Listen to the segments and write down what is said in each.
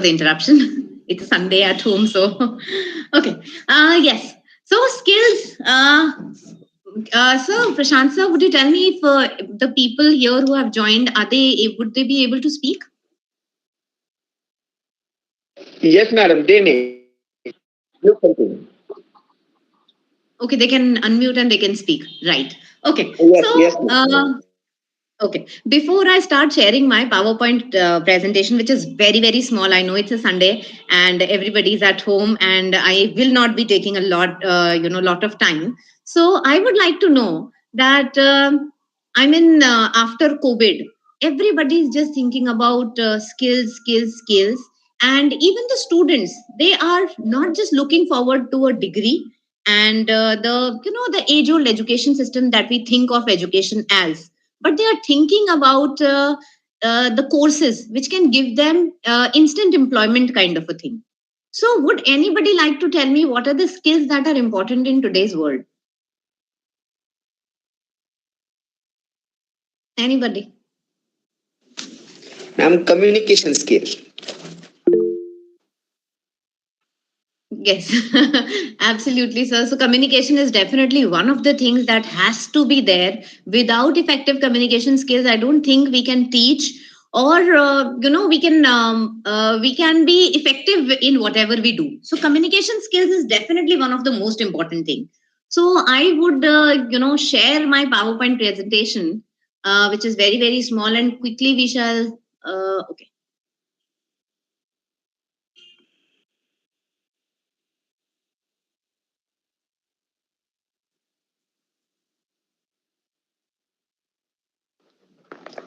the interruption. It's a Sunday at home, so okay. Yes. So skills. So Prashant sir, would you tell me if the people here who have joined, would they be able to speak? Yes, madam, they may. You continue. Okay, they can unmute and they can speak. Right. Okay. Yes, yes, So ma'am. okay. Before I start sharing my PowerPoint presentation, which is very, very small, I know it's a Sunday and everybody's at home, and I will not be taking a lot of time. So I would like to know that after COVID, everybody's just thinking about skills, skills, skills, and even the students, they are not just looking forward to a degree and the age old education system that we think of education as, but they are thinking about the courses which can give them instant employment kind of a thing. So would anybody like to tell me what are the skills that are important in today's world? Anybody? Ma'am, communication skill. Yes, absolutely, sir. So, communication is definitely one of the things that has to be there. Without effective communication skills, I don't think we can teach, or we can be effective in whatever we do. So, communication skills is definitely one of the most important thing. So, I would share my PowerPoint presentation, which is very very small, and quickly we shall. Okay.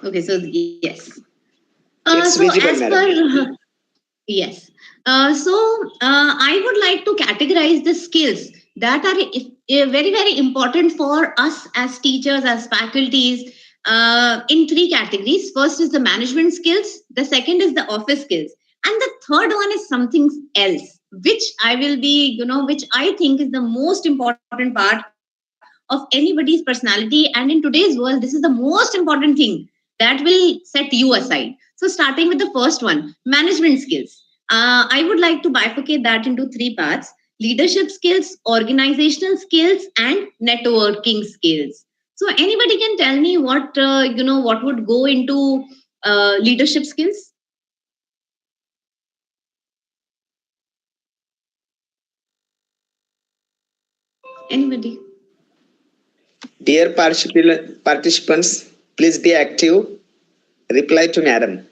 Okay. So yes. It's So visible, as madam. per yes. I would like to categorize the skills that are very, very important for us as teachers, as faculties, in three categories. First is the management skills, the second is the office skills, and the third one is something else, which I will be, which I think is the most important part of anybody's personality. And in today's world, this is the most important thing that will set you aside. So, starting with the first one, management skills. I would like to bifurcate that into three parts: leadership skills, organizational skills, and networking skills. So, anybody can tell me what would go into leadership skills? Anybody? Dear participants, please be active. Reply to madam.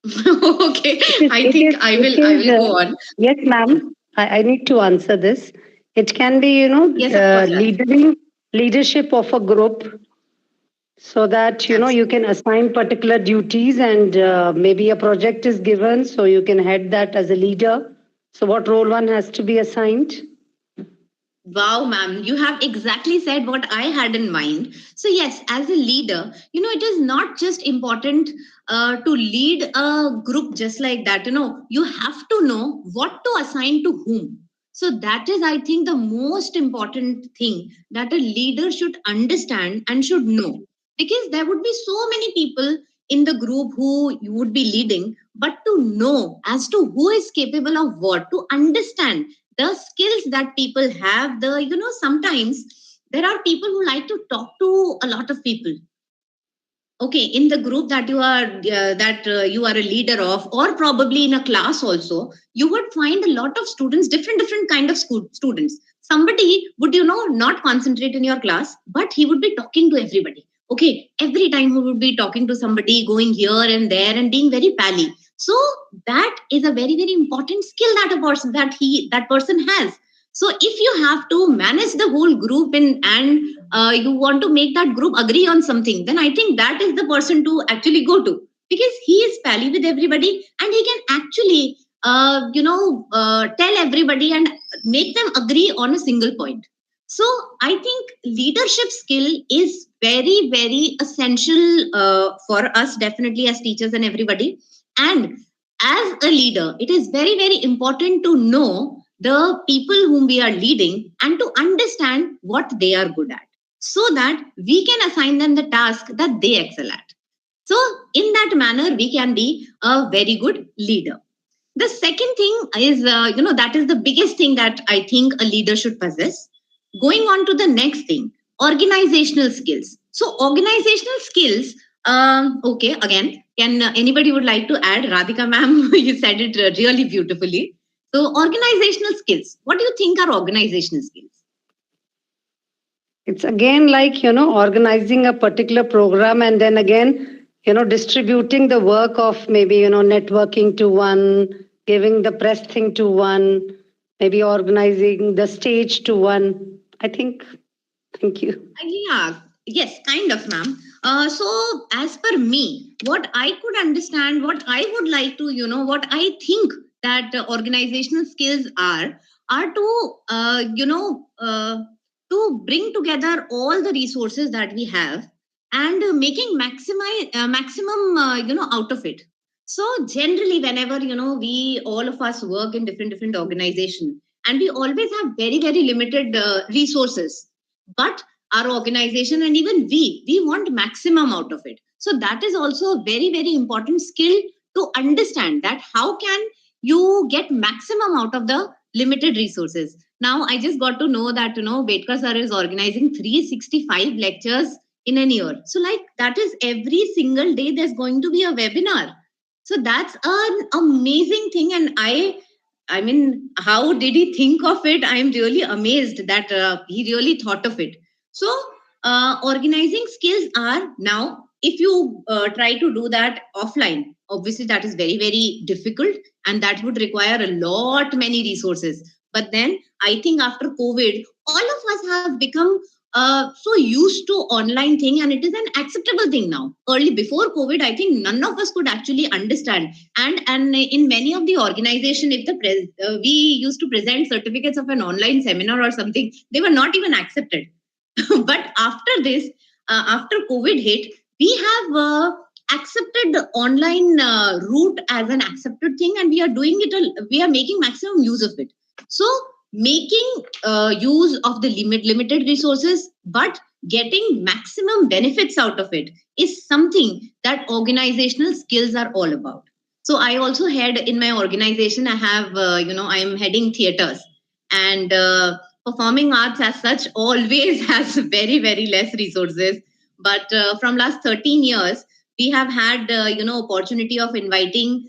Okay, I think I will go on. Yes, ma'am. I need to answer this. It can be, Yes, of course. leadership of a group, so that you can assign particular duties, and maybe a project is given, so you can head that as a leader. So what role one has to be assigned? Wow, ma'am, you have exactly said what I had in mind. So, yes, as a leader, it is not just important to lead a group just like that. You have to know what to assign to whom. So, that is, I think, the most important thing that a leader should understand and should know. Because there would be so many people in the group who you would be leading, but to know as to who is capable of what, to understand the skills that people have, sometimes there are people who like to talk to a lot of people. Okay, in the group that you are a leader of, or probably in a class also, you would find a lot of students, different kind of students. Somebody would not concentrate in your class, but he would be talking to everybody. Okay, every time he would be talking to somebody, going here and there and being very pally. So that is a very very important skill that a person that person has. So if you have to manage the whole group and you want to make that group agree on something, then I think that is the person to actually go to, because he is pally with everybody and he can actually tell everybody and make them agree on a single point. So I think leadership skill is very very essential for us, definitely, as teachers and everybody. And as a leader, it is very very important to know the people whom we are leading and to understand what they are good at, so that we can assign them the task that they excel at. So in that manner, we can be a very good leader. The second thing is, that is the biggest thing that I think a leader should possess. Going on to the next thing, organizational skills. So organizational skills, okay, again, can anybody would like to add? Radhika ma'am, you said it really beautifully. So organizational skills, what do you think are organizational skills? It's again like, organizing a particular program and then again, distributing the work of maybe, networking to one, giving the press thing to one, maybe organizing the stage to one. I think, thank you. Yeah, yes, kind of, ma'am. So, as per me, what I could understand, what I would like to, what I think that organizational skills are to, to bring together all the resources that we have and making maximum, out of it. So, generally, whenever, we, all of us work in different organizations, and we always have very, very limited resources. But our organization and even we want maximum out of it. So that is also a very, very important skill to understand that how can you get maximum out of the limited resources. Now I just got to know that Bedkar sir is organizing 365 lectures in an year. So like that is every single day there's going to be a webinar. So that's an amazing thing. And I mean, how did he think of it? I'm really amazed that he really thought of it. So, organizing skills are now, if you try to do that offline, obviously that is very, very difficult and that would require a lot many resources. But then I think after COVID, all of us have become so used to online thing and it is an acceptable thing now. Early before COVID, I think none of us could actually understand. And in many of the organization, if we used to present certificates of an online seminar or something, they were not even accepted. But after this, after COVID hit, we have accepted the online route as an accepted thing, and we are doing it. We are making maximum use of it. So, making use of the limited resources, but getting maximum benefits out of it is something that organizational skills are all about. So, I also had in my organization, I have, I am heading theaters and. Performing arts as such always has very, very less resources, but from last 13 years we have had opportunity of inviting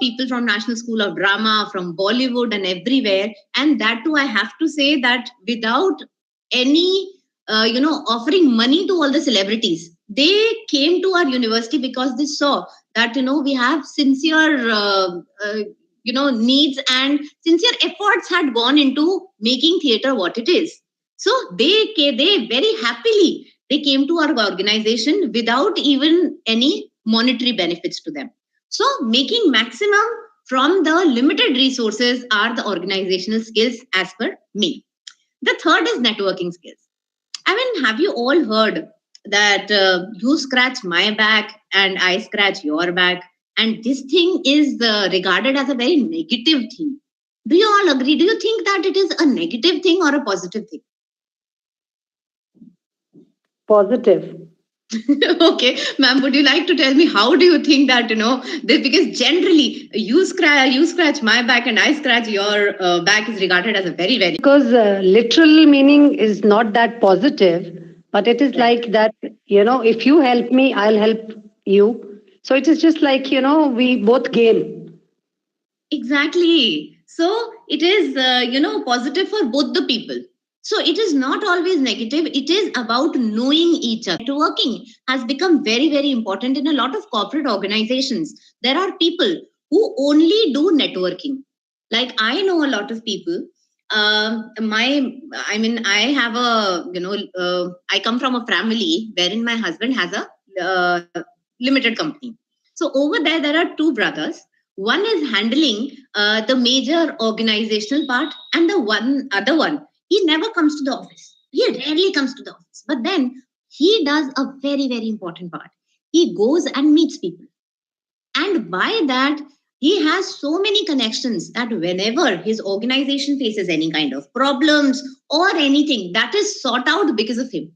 people from National School of Drama, from Bollywood and everywhere. And that too, I have to say that without any offering money to all the celebrities, they came to our university because they saw that we have sincere needs and sincere efforts had gone into making theater what it is. So they very happily they came to our organization without even any monetary benefits to them. So making maximum from the limited resources are the organizational skills as per me. The third is networking skills. I mean, have you all heard that you scratch my back and I scratch your back? And this thing is regarded as a very negative thing. Do you all agree? Do you think that it is a negative thing or a positive thing? Positive. Okay, ma'am, would you like to tell me how do you think that because generally you scratch my back and I scratch your back is regarded as a very, very, Because literal meaning is not that positive, but it is like that, if you help me, I'll help you. So it is just like, we both gain. exactly. So it is positive for both the people. So it is not always negative. It is about knowing each other. Networking has become very, very important in a lot of corporate organizations. There are people who only do networking. Like I know a lot of people. I have I come from a family wherein my husband has a limited company. So over there are two brothers. One is handling the major organizational part, and the other one, he never comes to the office. He rarely comes to the office. But then he does a very, very important part. He goes and meets people. And by that, he has so many connections that whenever his organization faces any kind of problems or anything, that is sought out because of him.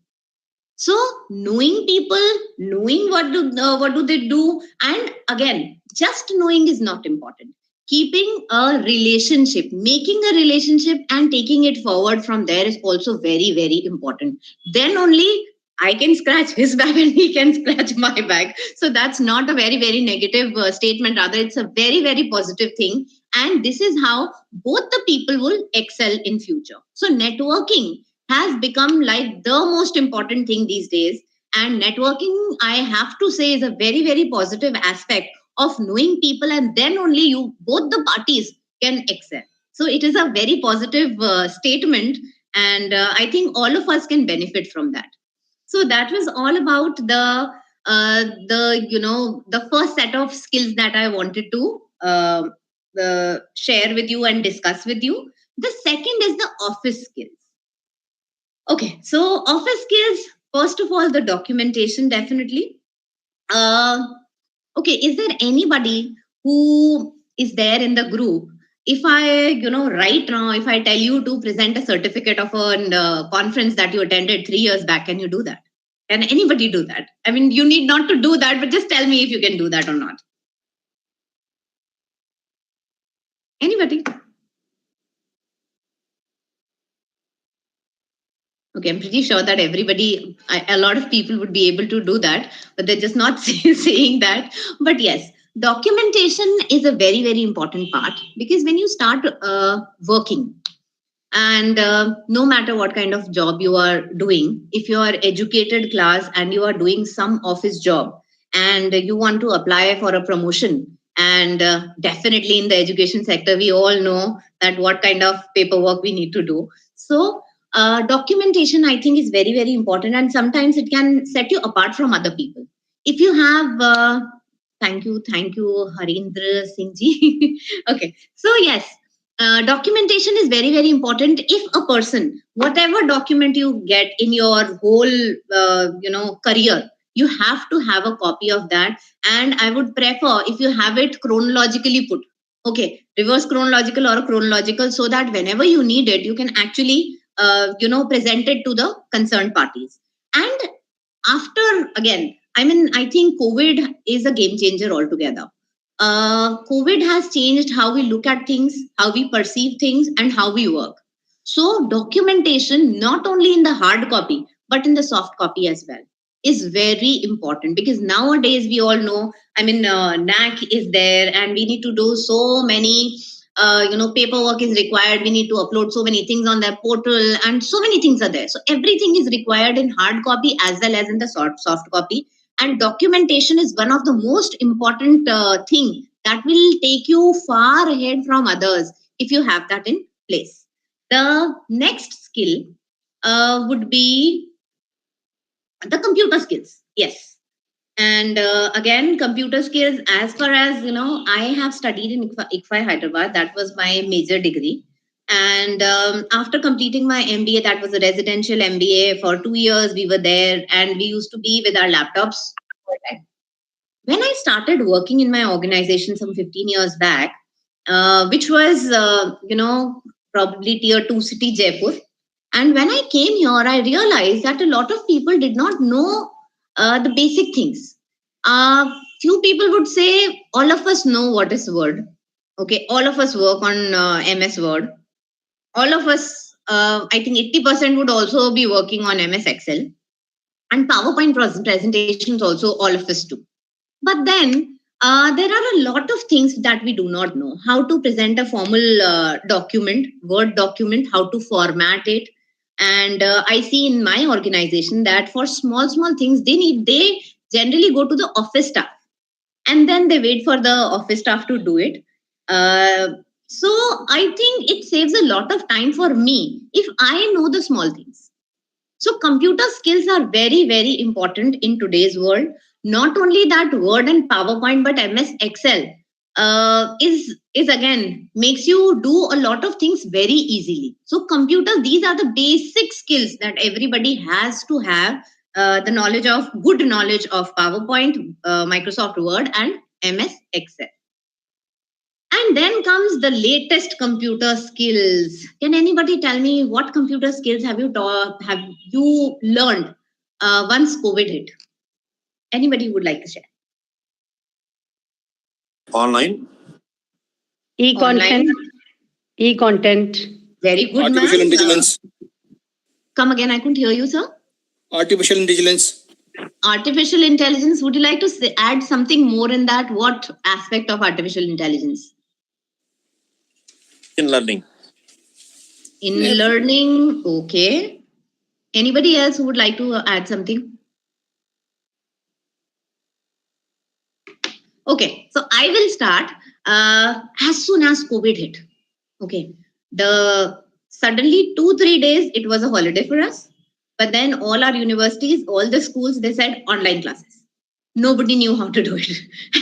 So knowing people, knowing what do they do, and again, just knowing is not important. Keeping a relationship, making a relationship, and taking it forward from there is also very very important. Then only I can scratch his back and he can scratch my back. So that's not a very very negative statement. Rather, it's a very very positive thing. And this is how both the people will excel in future. So networking has become like the most important thing these days. And networking, I have to say, is a very very positive aspect of knowing people, and then only you both the parties can excel. So it is a very positive statement, and I think all of us can benefit from that. So that was all about the first set of skills that I wanted to share with you and discuss with you. The second is the office skills. Okay, so office skills, first of all, the documentation, definitely. Uh, okay, is there anybody who is there in the group? If I, right now, if I tell you to present a certificate of a conference that you attended 3 years back, can you do that? Can anybody do that? I mean, you need not to do that, but just tell me if you can do that or not. Anybody? Okay, I'm pretty sure that a lot of people would be able to do that, but they're just not saying that. But yes, documentation is a very, very important part, because when you start working, and no matter what kind of job you are doing, if you are educated class and you are doing some office job and you want to apply for a promotion, and definitely in the education sector we all know that what kind of paperwork we need to do. So documentation, I think, is very very important, and sometimes it can set you apart from other people. If you have thank you, Harindra Singh ji. Okay, so yes, documentation is very very important. If a person, whatever document you get in your whole career, you have to have a copy of that. And I would prefer if you have it chronologically put, okay, reverse chronological or chronological, so that whenever you need it you can actually present it to the concerned parties. And after, again, I mean, I think COVID is a game changer altogether. COVID has changed how we look at things, how we perceive things, and how we work. So documentation, not only in the hard copy but in the soft copy as well, is very important, because nowadays we all know, I mean, NAC is there and we need to do so many paperwork is required. We need to upload so many things on their portal, and so many things are there. So everything is required in hard copy as well as in the soft copy. And documentation is one of the most important thing that will take you far ahead from others if you have that in place. The next skill would be the computer skills. Yes. And again, computer skills, as far as I have studied in ICFI Hyderabad. That was my major degree. And after completing my MBA, that was a residential MBA. For 2 years we were there, and we used to be with our laptops. When I started working in my organization some 15 years back, which was probably tier 2 city, Jaipur. And when I came here, I realized that a lot of people did not know the basic things. Few people would say, all of us know what is Word. Okay, all of us work on MS Word. All of us, I think 80% would also be working on MS Excel. And PowerPoint presentations also, all of us do. But then there are a lot of things that we do not know. How to present a formal document, Word document, how to format it. And I see in my organization that for small things, they generally go to the office staff, and then they wait for the office staff to do it. So I think it saves a lot of time for me if I know the small things. So computer skills are very, very important in today's world. Not only that, Word and PowerPoint, but MS Excel is again makes you do a lot of things very easily. So computers, these are the basic skills that everybody has to have. The knowledge of good knowledge of PowerPoint, Microsoft Word, and MS Excel. And then comes the latest computer skills. Can anybody tell me what computer skills have you taught, have you learned once COVID hit? Anybody would like to share? Online. E-content. E-content. Very good, Artificial ma'am. intelligence. Come again, I couldn't hear you, sir. Artificial intelligence. Artificial intelligence. Would you like to add something more in that? What aspect of artificial intelligence? In learning. In learning, okay. Anybody else who would like to add something? Okay, so I will start. As soon as COVID hit, okay, suddenly 2-3 days it was a holiday for us. But then all our universities, all the schools, they said online classes. Nobody knew how to do it,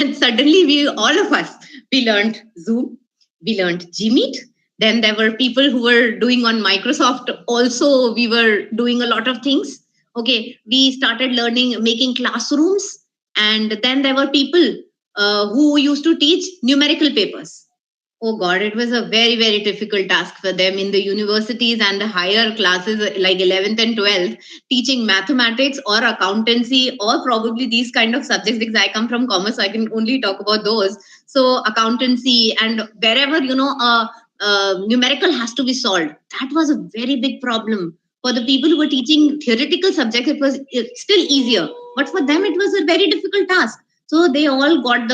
and suddenly all of us, we learned Zoom, we learned Gmeet. Then there were people who were doing on Microsoft. Also, we were doing a lot of things. Okay, we started learning, making classrooms, and then there were people who used to teach numerical papers. Oh God, it was a very, very difficult task for them in the universities and the higher classes like 11th and 12th, teaching mathematics or accountancy or probably these kind of subjects, because I come from commerce, so I can only talk about those. So accountancy and wherever, numerical has to be solved. That was a very big problem. For the people who were teaching theoretical subjects, it was still easier. But for them, it was a very difficult task. So they all got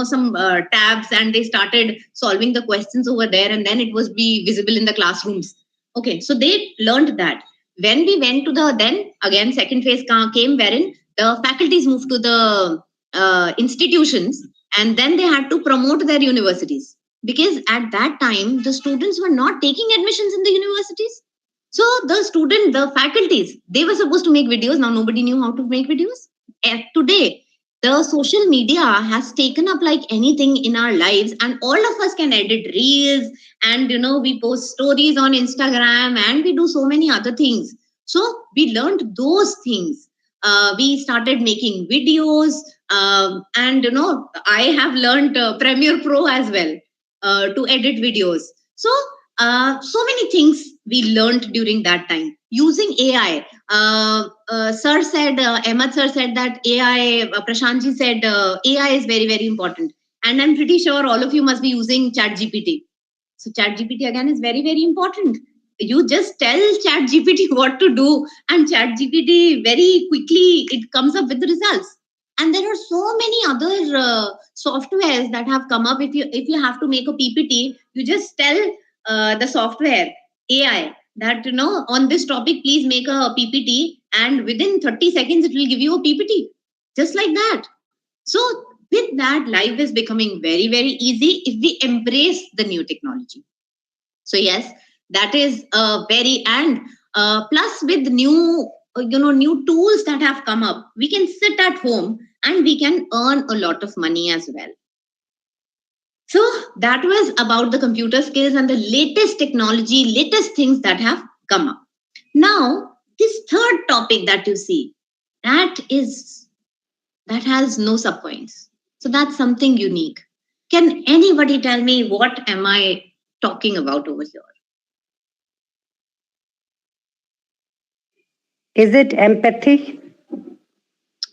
some tabs and they started solving the questions over there, and then it was be visible in the classrooms. Okay, so they learned that. When we went to then again second phase came, wherein the faculties moved to the institutions, and then they had to promote their universities, because at that time the students were not taking admissions in the universities. So the faculties, they were supposed to make videos. Now nobody knew how to make videos. Today, the social media has taken up like anything in our lives, and all of us can edit reels, and we post stories on Instagram, and we do so many other things. So we learned those things. We started making videos, and I have learned Premiere Pro as well to edit videos. So many things we learned during that time using AI. Ahmad sir said that AI, Prashantji said AI is very, very important. And I'm pretty sure all of you must be using ChatGPT. So ChatGPT again is very, very important. You just tell ChatGPT what to do, and ChatGPT very quickly it comes up with the results. And there are so many other softwares that have come up. If you have to make a PPT, you just tell the software AI that on this topic, please make a PPT, and within 30 seconds it will give you a PPT, just like that. So with that, life is becoming very, very easy if we embrace the new technology. So yes, that is very, and plus with new tools that have come up, we can sit at home and we can earn a lot of money as well. So that was about the computer skills and the latest technology, latest things that have come up. Now, this third topic that you see, that has no subpoints. So that's something unique. Can anybody tell me what am I talking about over here? Is it empathy?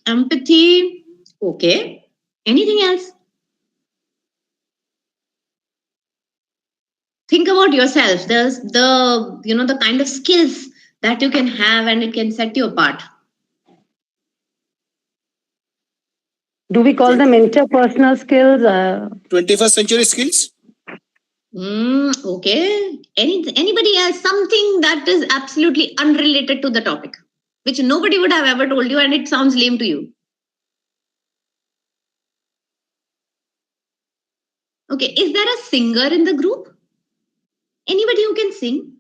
Empathy. Okay. Anything else? Think about yourself. There's the kind of skills that you can have, and it can set you apart. Do we call them interpersonal skills? 21st century skills? Okay. Anybody else? Something that is absolutely unrelated to the topic, which nobody would have ever told you, and it sounds lame to you. Okay. Is there a singer in the group? Anybody who can sing?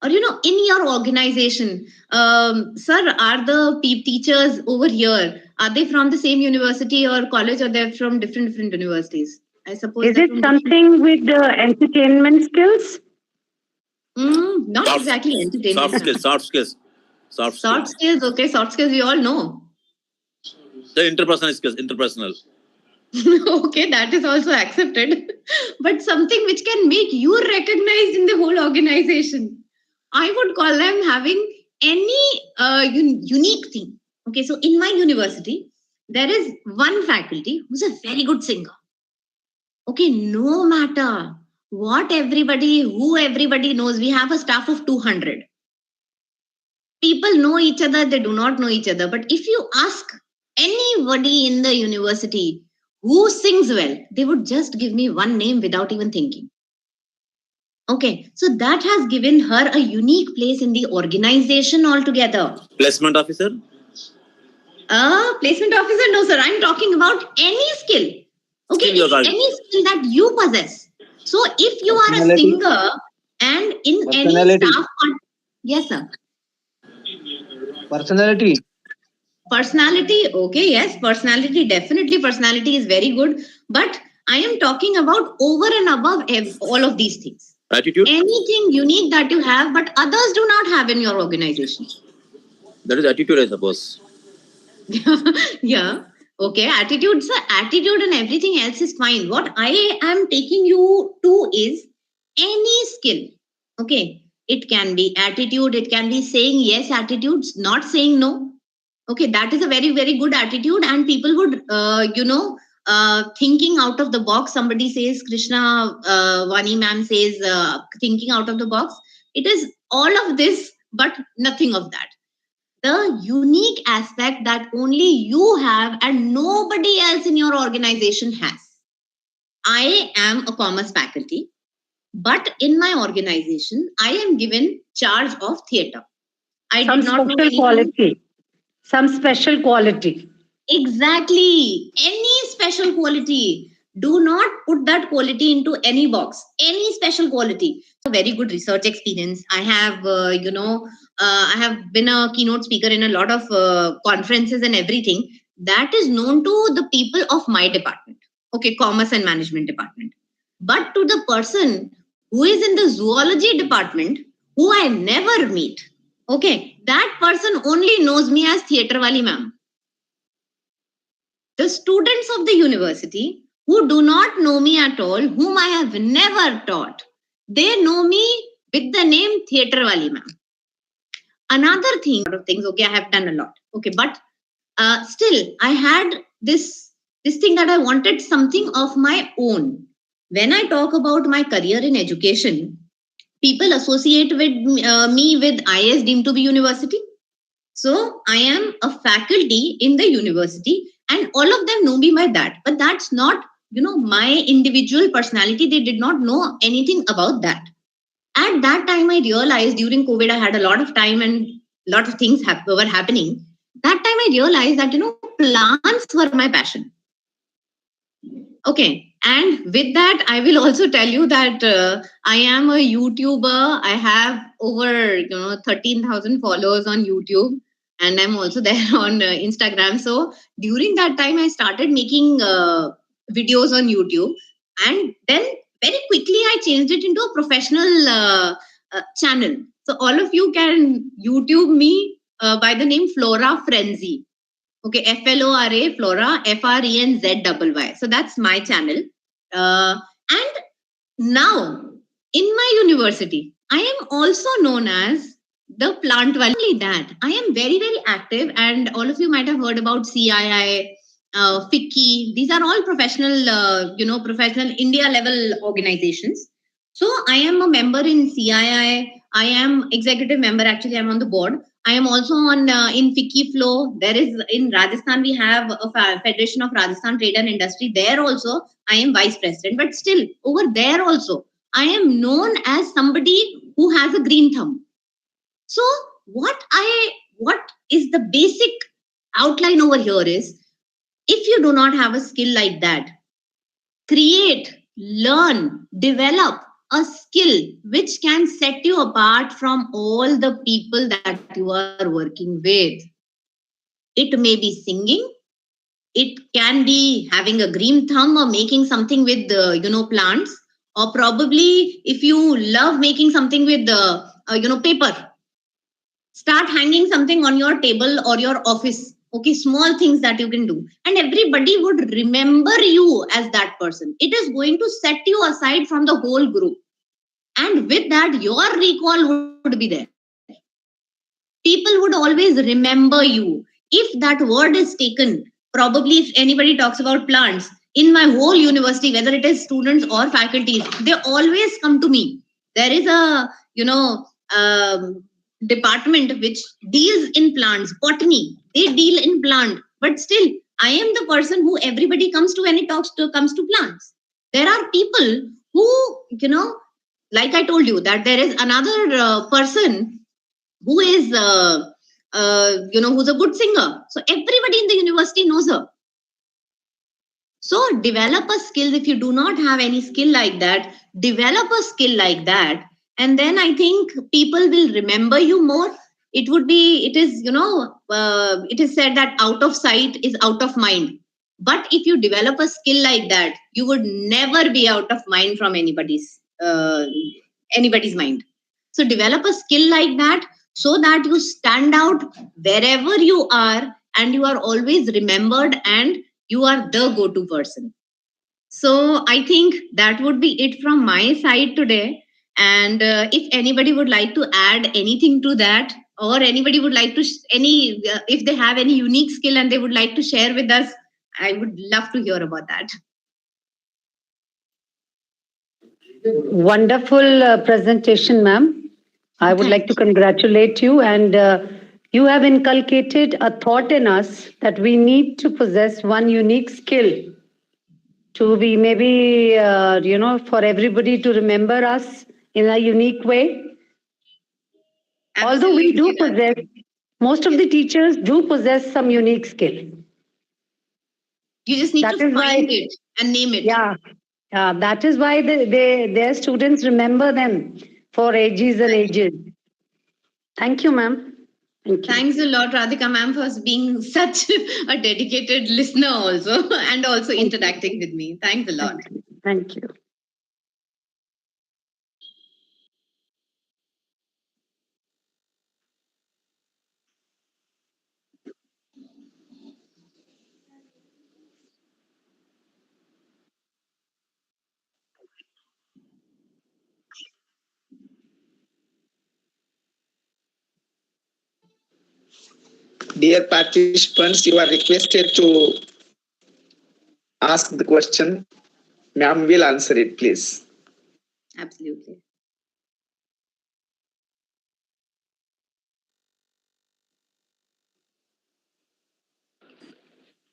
Or in your organization, sir, are the teachers over here, are they from the same university or college, or they're from different universities? I suppose. Is it something with the entertainment skills? Not exactly entertainment. Soft skills. Okay, soft skills we all know. The interpersonal skills, interpersonal. Okay, that is also accepted. But something which can make you recognized in the whole organization. I would call them having any unique thing. Okay, so in my university, there is one faculty who's a very good singer. Okay, no matter who everybody knows, we have a staff of 200. People know each other, they do not know each other. But if you ask anybody in the university who sings well, they would just give me one name without even thinking. Okay, so that has given her a unique place in the organization altogether. Placement officer? Placement officer? No, sir. I'm talking about any skill. Okay, any skill that you possess. So if you are a singer and in any staff, yes, sir. Personality. Personality, okay, yes, personality, definitely personality is very good. But I am talking about over and above all of these things. Attitude? Anything unique that you have, but others do not have in your organization. That is attitude, I suppose. Yeah. Okay. Attitude, sir. Attitude and everything else is fine. What I am taking you to is any skill. Okay. It can be attitude. It can be saying yes attitudes, not saying no. Okay. That is a very, very good attitude. And people would, thinking out of the box. Somebody says, Krishna Vani ma'am says, thinking out of the box. It is all of this, but nothing of that. The unique aspect that only you have and nobody else in your organization has. I am a commerce faculty, but in my organization, I am given charge of theatre. I did not know anything. Quality. Some special quality. Exactly. Any special quality. Do not put that quality into any box. Any special quality. A very good research experience. I have, I have been a keynote speaker in a lot of conferences and everything. That is known to the people of my department. Okay, commerce and management department. But to the person who is in the zoology department, who I never meet. Okay, that person only knows me as theatre wali ma'am. The students of the university who do not know me at all, whom I have never taught, they know me with the name Theatre Wali ma'am. Another thing, okay, I have done a lot. Okay, but still, I had this thing that I wanted something of my own. When I talk about my career in education, people associate with me with IS deemed to be university. So I am a faculty in the university and all of them know me by that. But that's not, my individual personality. They did not know anything about that. At that time, I realized during COVID, I had a lot of time and a lot of things were happening. That time I realized that, plants were my passion. Okay. And with that, I will also tell you that I am a YouTuber. I have over, 13,000 followers on YouTube. And I'm also there on Instagram. So during that time, I started making videos on YouTube. And then very quickly, I changed it into a professional channel. So all of you can YouTube me by the name Flora Frenzy. Okay, FLORA, Flora, FRENZYY. So that's my channel. And now in my university, I am also known as the plant wali. Only that, I am very, very active, and all of you might have heard about CII, FICCI. These are all professional, professional India level organizations. So I am a member in CII. I am executive member. Actually, I'm on the board. I am also on in FICCI Flow. There is in Rajasthan, we have a Federation of Rajasthan Trade and Industry. There also, I am vice president. But still, over there also, I am known as somebody who has a green thumb. So what is the basic outline over here is, if you do not have a skill like that, create, learn, develop a skill which can set you apart from all the people that you are working with. It may be singing, it can be having a green thumb or making something with plants, or probably if you love making something with paper, start hanging something on your table or your office. Okay, small things that you can do, and everybody would remember you as that person. It is going to set you aside from the whole group. and with that your recall would be there. People would always remember you. If that word is taken, probably if anybody talks about plants in my whole university, whether it is students or faculties, they always come to me. There is a department which deals in plants, botany. They deal in plant, but still I am the person who everybody comes to when it comes to plants. There are people who, like I told you, that there is another person who is who's a good singer, so everybody in the university knows her. So develop a skill. If you do not have any skill like that, develop a skill like that, and then I think people will remember you more. It is said that out of sight is out of mind. But if you develop a skill like that, you would never be out of mind from anybody's mind. So develop a skill like that so that you stand out wherever you are and you are always remembered and you are the go-to person. So I think that would be it from my side today. And if anybody would like to add anything to that, or anybody would like to if they have any unique skill and they would like to share with us, I would love to hear about that. Wonderful presentation, ma'am. I would like to congratulate you, and you have inculcated a thought in us that we need to possess one unique skill to be maybe, for everybody to remember us in a unique way. Although we do possess, most of the teachers do possess some unique skill. You just need to find it and name it. Yeah, that is why their students remember them for ages and ages. Thank you, ma'am. Thanks a lot, Radhika ma'am, for being such a dedicated listener also and also interacting with me. Thanks a lot. Thank you. Dear participants, you are requested to ask the question. Ma'am will answer it, please. Absolutely.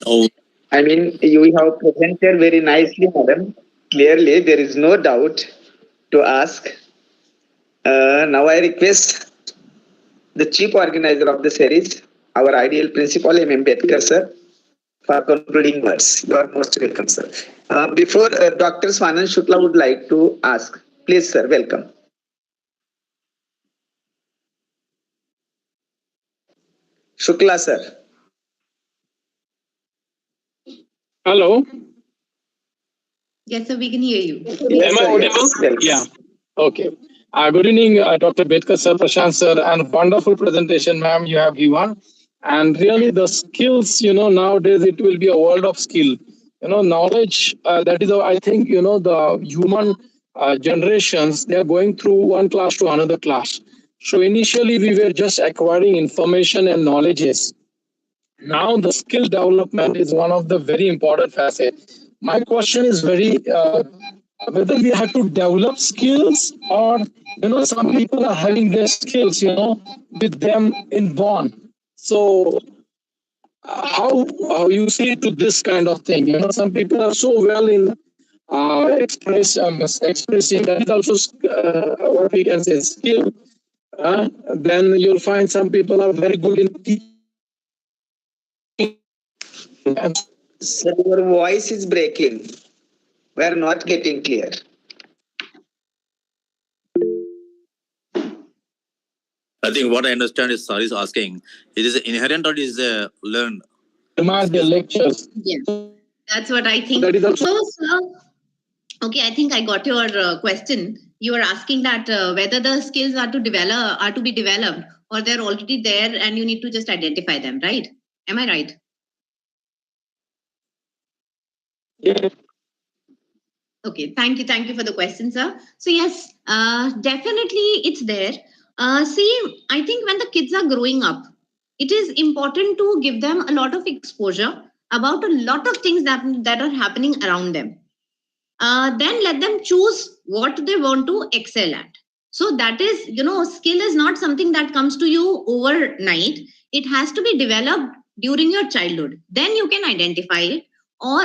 Oh, I mean, you have presented very nicely, madam. Clearly, there is no doubt to ask. Now I request the chief organizer of the series, our ideal principal, M. Ambedkar, sir, for concluding words. You are most welcome, sir. Before Dr. Swanan Shukla would like to ask, please, sir, welcome. Shukla, sir. Hello. Yes, sir, we can hear you. Yes, Am I sir, audible? yes. Yeah. Okay. Good evening, Dr. Bedkar sir, Prashant sir, and wonderful presentation, ma'am, you have given. And really, the skills, nowadays it will be a world of skill. Knowledge, that is, I think, the human generations, they are going through one class to another class. So initially, we were just acquiring information and knowledges. Now the skill development is one of the very important facets. My question is very whether we have to develop skills, or some people are having their skills with them in born. So how you see to this kind of thing? Some people are so well in expressing, that is also what we can say skill. Then you'll find some people are very good in teaching. Sir, your voice is breaking. We are not getting clear. I think what I understand is Sari is asking, it is inherent or is learned? Demand the lectures. Yeah, that's what I think. That is also So, sir, okay, I think I got your question. You were asking that whether the skills are to be developed, or they're already there and you need to just identify them, right? Am I right? yeah. Okay, thank you for the question, sir. So yes, definitely it's there. See, I think when the kids are growing up, it is important to give them a lot of exposure about a lot of things that are happening around them. Then let them choose what they want to excel at. So that is, skill is not something that comes to you overnight. It has to be developed during your childhood. Then you can identify it, or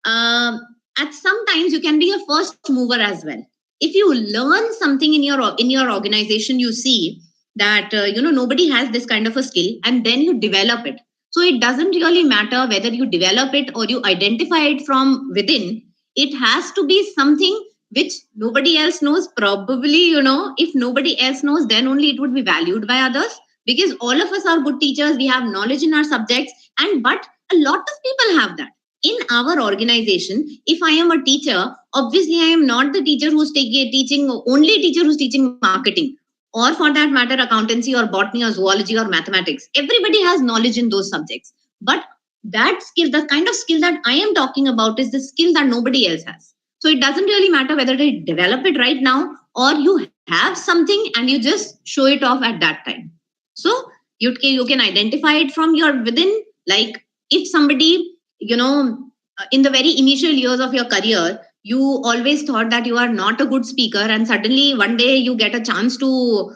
um, at sometimes you can be a first mover as well. If you learn something in your organization, you see that nobody has this kind of a skill, and then you develop it. So it doesn't really matter whether you develop it or you identify it from within. It has to be something which nobody else knows. Probably, if nobody else knows, then only it would be valued by others, because all of us are good teachers, we have knowledge in our subjects, and but a lot of people have that. In our organization, if I am a teacher, obviously I am not the teacher who's teaching only teacher who's teaching marketing, or for that matter accountancy or botany or zoology or mathematics. Everybody has knowledge in those subjects, but that skill, the kind of skill that I am talking about, is the skill that nobody else has. So it doesn't really matter whether they develop it right now, or you have something and you just show it off at that time. So you can identify it from your within. Like, if somebody, in the very initial years of your career, you always thought that you are not a good speaker, and suddenly one day you get a chance to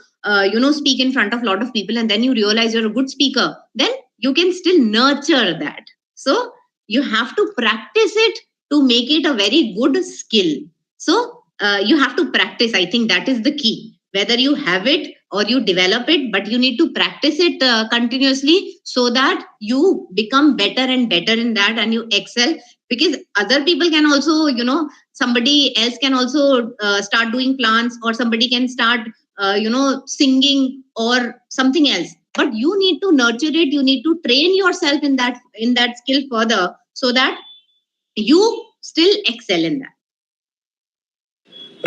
speak in front of a lot of people, and then you realize you're a good speaker, then you can still nurture that. So you have to practice it to make it a very good skill. So you have to practice. I think that is the key. Whether you have it or you develop it, but you need to practice it continuously, so that you become better and better in that, and you excel. Because other people can also, somebody else can also start doing plants, or somebody can start singing or something else, but you need to nurture it. You need to train yourself in that skill further, so that you still excel in that.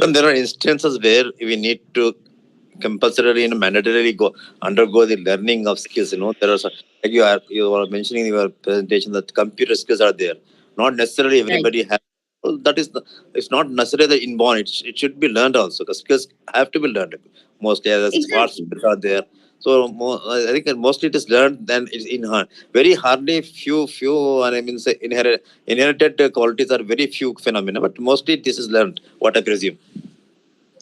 And there are instances where we need to compulsorily and mandatorily undergo the learning of skills. There are like you are mentioning in your presentation that computer skills are there. Not necessarily Right. everybody has. Well, that is it's not necessarily the inborn. It should be learned also, because skills have to be learned. Mostly, as smart Exactly. skills are there. So I think that mostly it is learned. Then it's inherent. Very hardly few. And I mean, say inherited qualities are very few phenomena. But mostly this is learned. What I presume.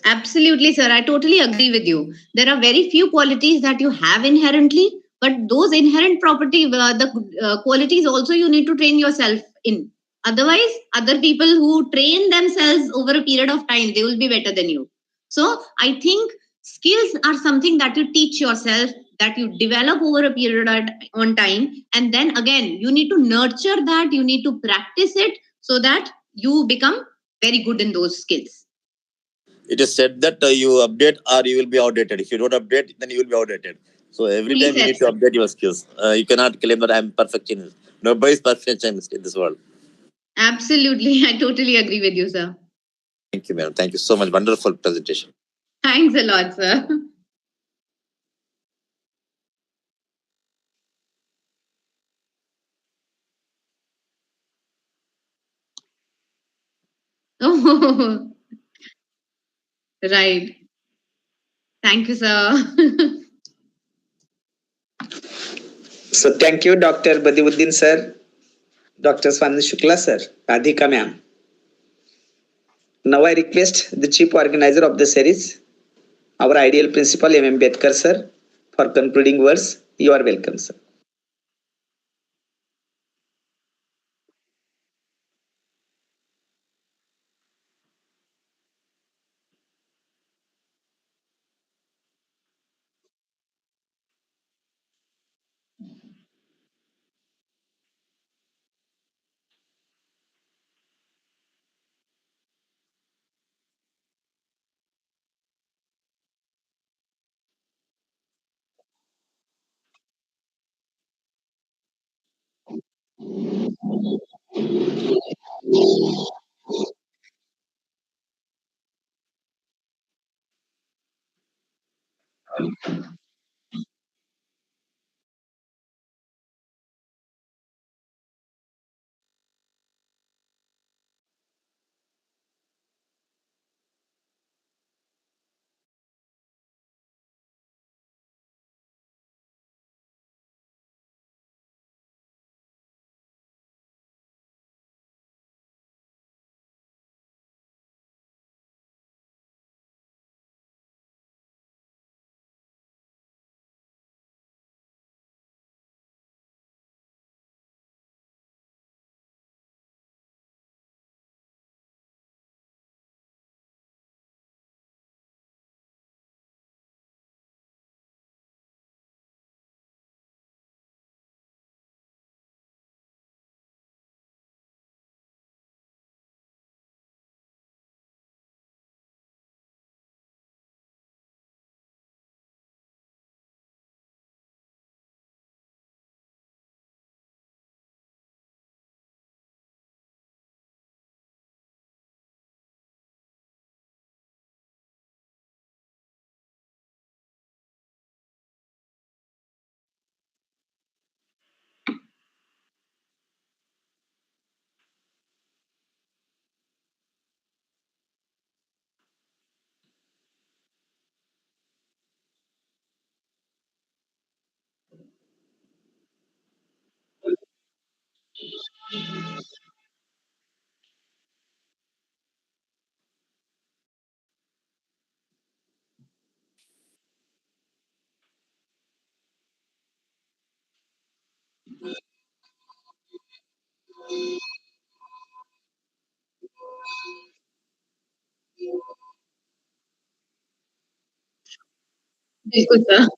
Absolutely, sir. I totally agree with you. There are very few qualities that you have inherently, but those inherent the qualities also you need to train yourself in. Otherwise, other people who train themselves over a period of time, they will be better than you. So I think skills are something that you teach yourself, that you develop over a period on time, and then again you need to nurture that. You need to practice it, so that you become very good in those skills. It is said that you update or you will be outdated. If you don't update, then you will be outdated. So every Truly time you said, need to sir. update your skills. You cannot claim that I'm perfectionist. Nobody is perfectionist in this world. Absolutely. I totally agree with you, sir. Thank you, madam. Thank you so much. Wonderful presentation. Thanks a lot, sir. Oh, right. Thank you, sir. So thank you, Dr. Badiuddin sir, Dr. Swami Shukla sir, Radhika ma'am. Now I request the chief organizer of the series, our ideal principal M. Bedkar sir, for concluding words. You are welcome, sir. बिल्कुल sir.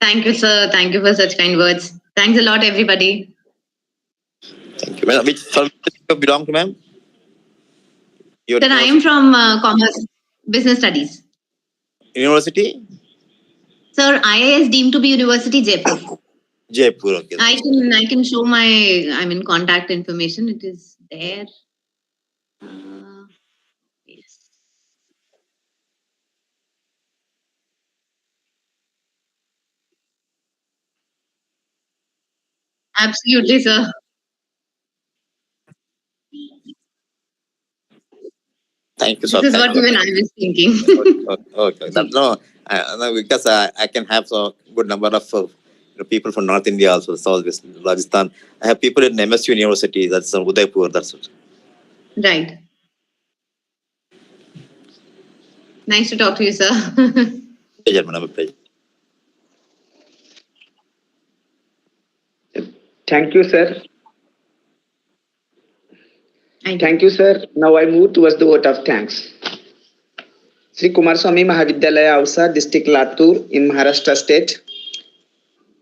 Thank you, sir. Thank you for such kind words. Thanks a lot, everybody. Thank you. Which from which you belong to, ma'am? Your Sir, I am university? from Commerce Business Studies. University? Sir, IIS deemed to be University Jaipur. Jaipur. Okay, nice. I can show my contact information. It is there. Yes. Absolutely, sir. Thank you, This sir. is Thank what you. even I was thinking. Okay, okay, okay. That, Ji. no, no, because I can have a good number of people from North India also, South West Rajasthan. I have people in MSU University, that's Udaipur, that's it. Right. Nice to talk to you, sir. Pleasure, madam, pleasure. Thank you, sir. I do. Thank you, sir. Now I move towards the vote of thanks. Shri Kumarswami Mahavidyalaya Ausa, District Latur in Maharashtra State,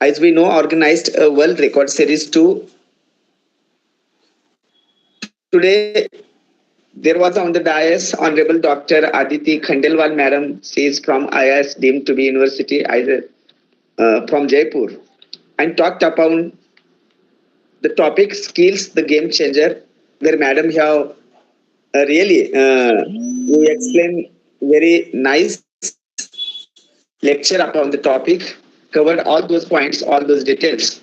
as we know, organized a world record series to today. There was on the dais Honorable Dr. Aditi Khandelwal, Madam. She is from IIS, deemed to be University, from Jaipur, and talked upon the topic skills, the game changer, where Madam have you explain very nice lecture upon the topic, covered all those points, all those details.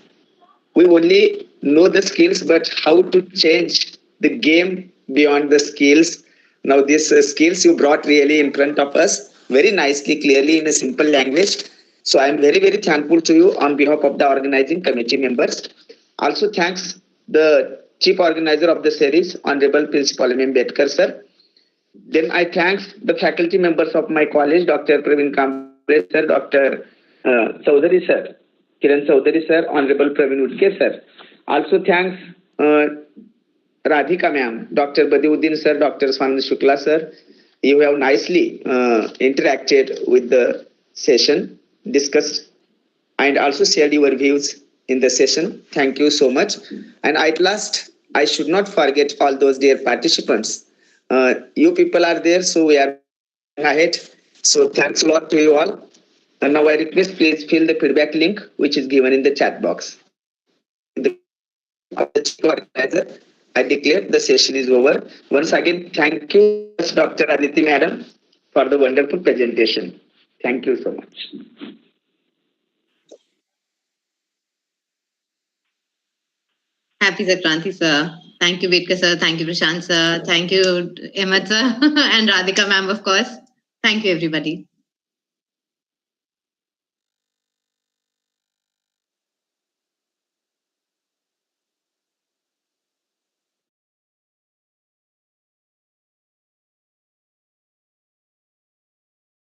We only know the skills, but how to change the game beyond the skills. Now, these skills you brought really in front of us very nicely, clearly in a simple language. So, I am very, very thankful to you on behalf of the organizing committee members. Also, thanks the chief organizer of the series, Honorable Principal M. Bedkar, sir. Then I thank the faculty members of my college, Dr. Praveen Kamble, sir, Dr. Chaudhary, sir, Kiran Chaudhary, sir, Honorable Praveen Udke, sir. Also thanks Radhika ma'am, Dr. Badiuddin, sir, Dr. Swanand Shukla, sir. You have nicely interacted with the session, discussed, and also shared your views in the session. Thank you so much. And at last, I should not forget all those dear participants. You people are there, so we are moving ahead. So thanks a lot to you all. And now I request, please fill the feedback link which is given in the chat box. With the gracious permission of the chief organizer, I declare the session is over. Once again, thank you so much, Dr. Aditi Madam, for the wonderful presentation. Thank you so much. Happy Sankranti, sir. Thank you, Bedkar, sir. Thank you, Prashant, sir. Thank you, Emma, sir. And Radhika, ma'am, of course. Thank you, everybody.